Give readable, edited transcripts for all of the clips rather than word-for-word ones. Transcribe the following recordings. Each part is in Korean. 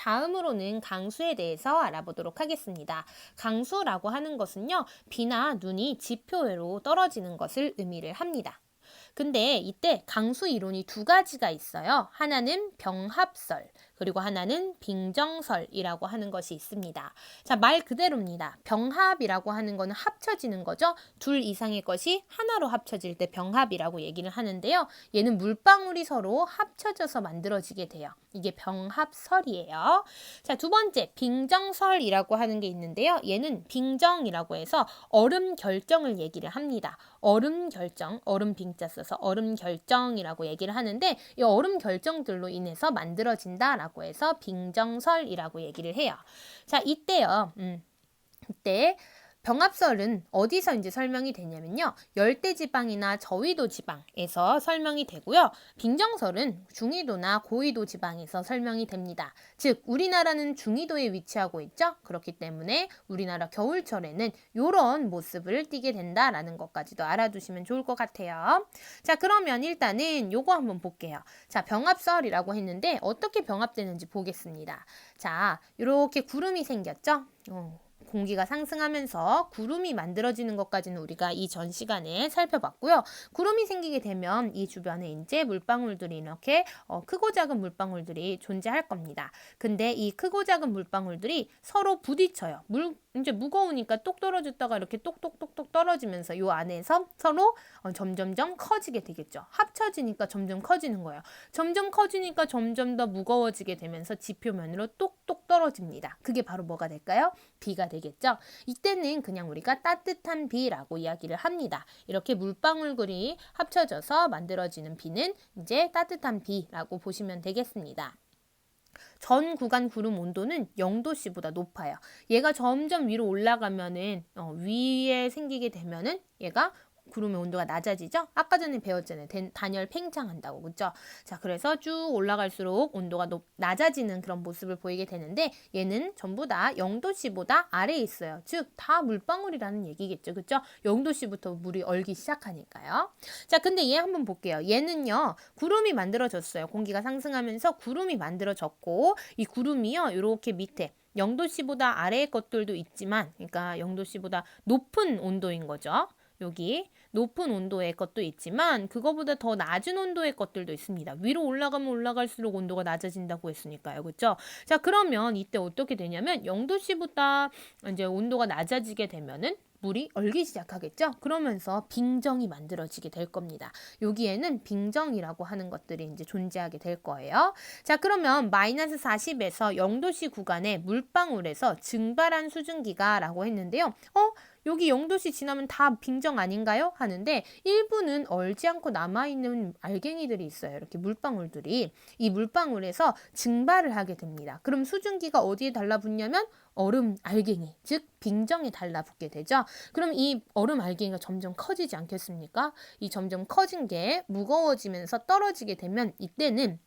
다음으로는 강수에 대해서 알아보도록 하겠습니다. 강수라고 하는 것은요, 비나 눈이 지표로 떨어지는 것을 의미를 합니다. 근데 이때 강수 이론이 두 가지가 있어요. 하나는 병합설, 그리고 하나는 빙정설이라고 하는 것이 있습니다. 자, 말 그대로입니다. 병합이라고 하는 거는 합쳐지는 거죠. 둘 이상의 것이 하나로 합쳐질 때 병합이라고 얘기를 하는데요. 얘는 물방울이 서로 합쳐져서 만들어지게 돼요. 이게 병합설이에요. 자, 두 번째, 빙정설이라고 하는 게 있는데요. 얘는 빙정이라고 해서 얼음 결정을 얘기를 합니다. 얼음 결정, 얼음 빙자 써서 얼음 결정이라고 얘기를 하는데 이 얼음 결정들로 인해서 만들어진다라고 해서 빙정설이라고 얘기를 해요. 자, 이때요. 이때 병합설은 어디서 이제 설명이 되냐면요. 열대지방이나 저위도 지방에서 설명이 되고요. 빙정설은 중위도나 고위도 지방에서 설명이 됩니다. 즉 우리나라는 중위도에 위치하고 있죠. 그렇기 때문에 우리나라 겨울철에는 이런 모습을 띠게 된다라는 것까지도 알아두시면 좋을 것 같아요. 자, 그러면 일단은 요거 한번 볼게요. 자, 병합설이라고 했는데 어떻게 병합되는지 보겠습니다. 자, 이렇게 구름이 생겼죠. 공기가 상승하면서 구름이 만들어지는 것까지는 우리가 이 전 시간에 살펴봤고요. 구름이 생기게 되면 이 주변에 이제 물방울들이 이렇게 크고 작은 물방울들이 존재할 겁니다. 근데 이 크고 작은 물방울들이 서로 부딪혀요. 이제 무거우니까 똑 떨어졌다가 이렇게 똑똑똑똑 떨어지면서 요 안에서 서로 점점점 커지게 되겠죠. 합쳐지니까 점점 커지는 거예요. 점점 커지니까 점점 더 무거워지게 되면서 지표면으로 똑똑 떨어집니다. 그게 바로 뭐가 될까요? 비가 되겠죠. 이때는 그냥 우리가 따뜻한 비라고 이야기를 합니다. 이렇게 물방울들이 합쳐져서 만들어지는 비는 이제 따뜻한 비라고 보시면 되겠습니다. 전 구간 구름 온도는 0도씨보다 높아요. 얘가 점점 위로 올라가면은 위에 생기게 되면은 얘가 구름의 온도가 낮아지죠? 아까 전에 배웠잖아요. 단열 팽창한다고, 그죠? 자, 그래서 쭉 올라갈수록 온도가 낮아지는 그런 모습을 보이게 되는데 얘는 전부 다 0도씨보다 아래에 있어요. 즉, 다 물방울이라는 얘기겠죠, 그죠? 0도씨부터 물이 얼기 시작하니까요. 자, 근데 얘 한번 볼게요. 얘는요, 구름이 만들어졌어요. 공기가 상승하면서 구름이 만들어졌고 이 구름이요, 이렇게 밑에 0도씨보다 아래의 것들도 있지만, 그러니까 0도씨보다 높은 온도인 거죠. 여기 높은 온도의 것도 있지만 그거보다 더 낮은 온도의 것들도 있습니다. 위로 올라가면 올라갈수록 온도가 낮아진다고 했으니까요. 그렇죠? 자, 그러면 이때 어떻게 되냐면 0도씨보다 이제 온도가 낮아지게 되면은 물이 얼기 시작하겠죠? 그러면서 빙정이 만들어지게 될 겁니다. 여기에는 빙정이라고 하는 것들이 이제 존재하게 될 거예요. 자, 그러면 마이너스 40에서 0도씨 구간에 물방울에서 증발한 수증기가라고 했는데요. 여기 0도씨 지나면 다 빙정 아닌가요? 하는데 일부는 얼지 않고 남아있는 알갱이들이 있어요. 이렇게 물방울들이. 이 물방울에서 증발을 하게 됩니다. 그럼 수증기가 어디에 달라붙냐면 얼음 알갱이, 즉 빙정에 달라붙게 되죠. 그럼 이 얼음 알갱이가 점점 커지지 않겠습니까? 이 점점 커진 게 무거워지면서 떨어지게 되면 이때는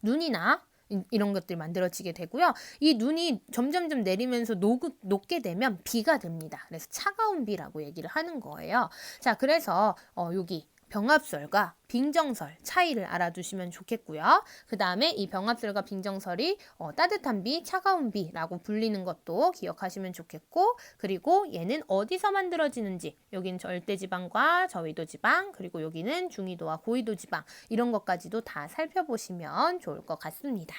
눈이나 이런 것들이 만들어지게 되고요. 이 눈이 점점점 내리면서 녹게 되면 비가 됩니다. 그래서 차가운 비라고 얘기를 하는 거예요. 자, 그래서 여기 병합설과 빙정설 차이를 알아두시면 좋겠고요. 그 다음에 이 병합설과 빙정설이 따뜻한 비, 차가운 비라고 불리는 것도 기억하시면 좋겠고, 그리고 얘는 어디서 만들어지는지, 여기는 절대지방과 저위도지방, 그리고 여기는 중위도와 고위도지방, 이런 것까지도 다 살펴보시면 좋을 것 같습니다.